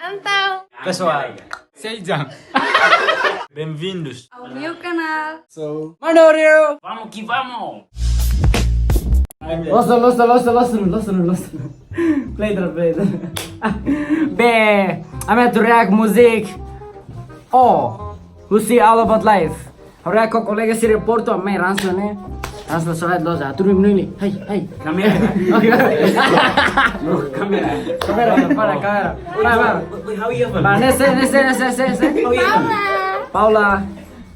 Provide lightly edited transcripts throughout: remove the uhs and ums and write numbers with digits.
Então, Pessoal, sejam bem-vindos ao meu canal. Sou Manorio. Vamos que vamos! Listen. Play it. Be, I'm at to react music. Oh, who see all about life. React ko kolega si reporto mai ransla ne. Ransla soal doza. Turu minuni. Hey. Kamera! Okay. Kamera! Para. How are you? Ba, nese. Paula.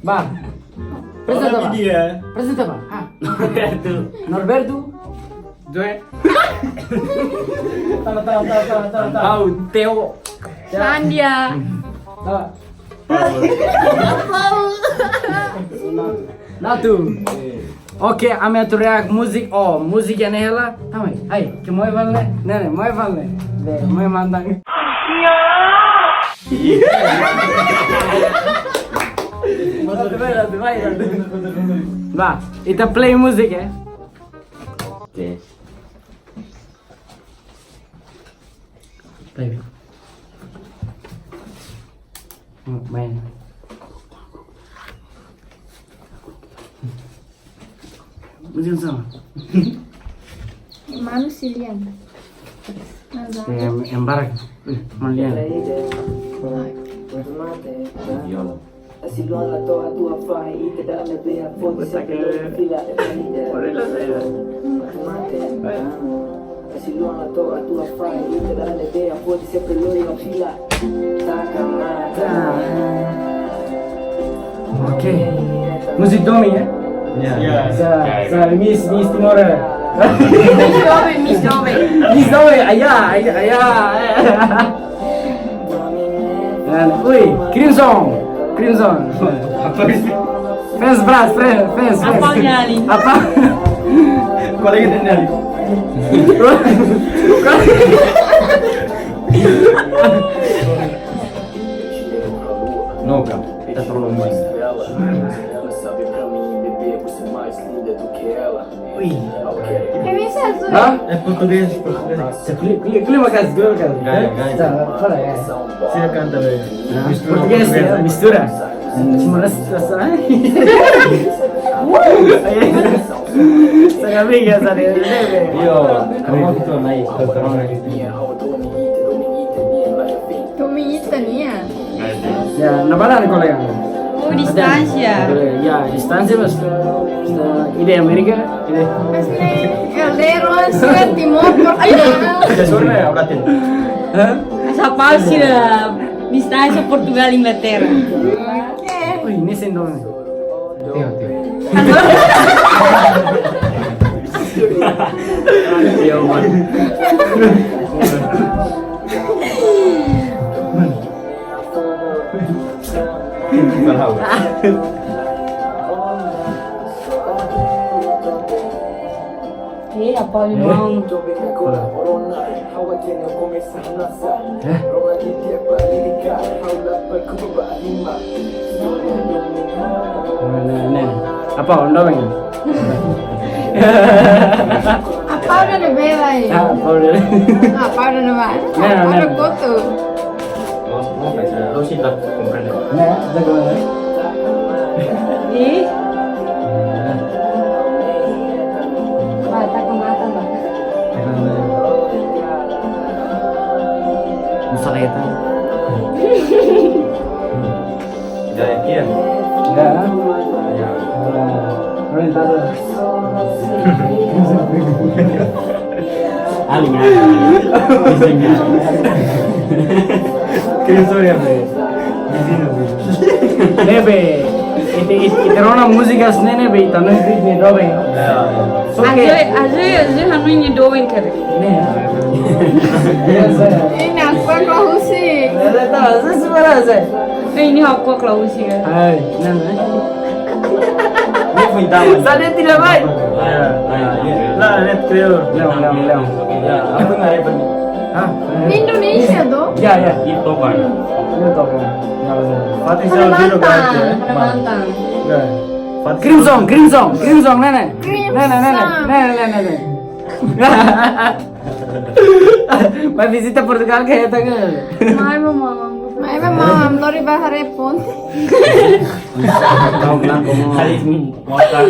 Ba. Presenta ba. Norberto. Joe. Tahu. Teo. Sandia. Natu. Oke, I'm at to react music. Oh, music yang hela. Tamai. Hai, ke moe valne? Ne, moe valne. Le, moe mandang. Ba, ita play music ya. Okay. Play. Main. Music sama. Mano Silian. Yang barak. Malian. Asilon la toa tua fai te da me bea foto se che fila e Asilon la toa tua fai te da me bea foto se che fila Oke. Musik Domi ya? Sa Miss Timor. Miss Dove. Miss Domi, ayah. Dan, Crimson. Fans. Apa nyali? Apa? Kolega dan nyali. No, cara, tá falando mais. ela sabe pra mim bebê você mais linda do que ela Quem me azul? Hah? Português. Clima casa. Fala ya. Saya canta bem. Português ya, mistura. Cuma rasa. Saya amiga sana. Yo, kamu tuh naik ke Tomita nia. Ya, nabala ni kolega. Oh, distância. Ya, distancia mas. Ide Amerika, ide. Mas nem galero assim, Timor, Portugal. Ada suara ya, Latin. Essa pausa distância Portugal e Inglaterra. Oh, ini sendok. Teo. Yo, man. Apa limão? Apa ondong? Apa udah lebih baik? Apa udah? Apa udah lebih? Nah. Apa udah koto? Lo sih tak comprende. Nah, jago. Ih. Mata ke mata, Pak. Masalah itu. Dari kian. Enggak. Ya. Rentar. Alinha. Cristo ya, be. Nebe. Itu orang musika sene be, tanah beat ni dobe. Às não me dou em cara. Ini aku kalau sih. Ini aku kalau sih. Hai, Ini pun tahu. Saya tidak baik. Lah, net creo. Leong. Ya, apa nggak ada nih? Hah? Indonesia tuh. Ya. Itu kan. Itu tahu. Fatih Kalimantan. Crimson, nenek. Nenek. Vai visita Portugal kayak eta ke? Mai mamam, lori bahasa repon. Tahu bilang kamu. Makan.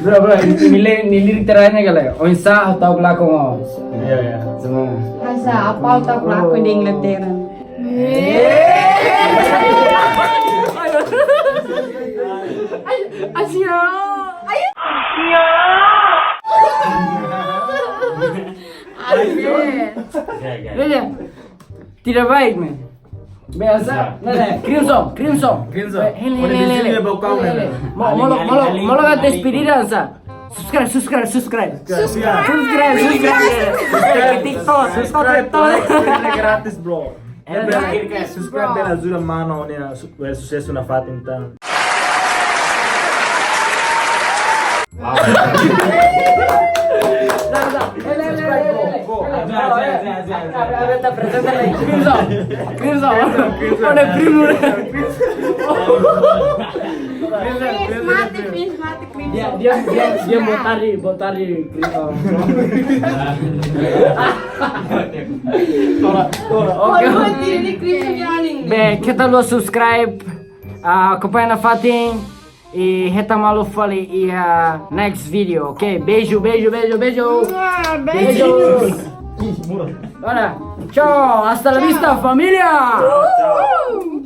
Bro, ini lirik terakhirnya kali. Onsa tahu bilang kamu. Iya, iya. Semua. Asa apa tau aku di Inglaterra. Asia. Lihat. Tidak baik, men. Biasa. Nah, crimson. Hele. Mau lo kata despedida, sa. Subscribe. TikTok. Gratis, bro. Subscribe per ajuda mano nel successo na fatta então. Mati. Dia mau tari Bem, kita lo subscribe acompanha na Fatin e reta malu fale e next video, ok? Beijo. Bora. Tchau, hasta la vista, família. Tchau.